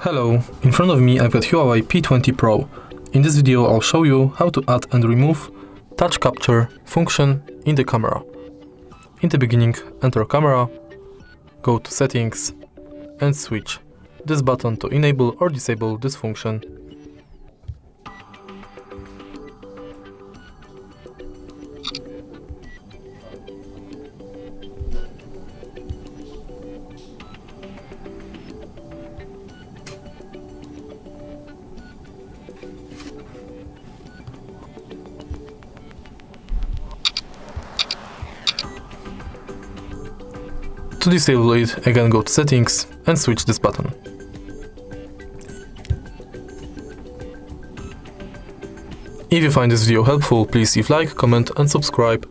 Hello, in front of me I've got HUAWEI P20 Pro. In this video I'll show you how to add and remove touch capture function in the camera. In the beginning, enter camera, go to settings and switch this button to enable or disable this function. To disable it, again go to settings and switch this button. If you find this video helpful, please leave like, comment and subscribe.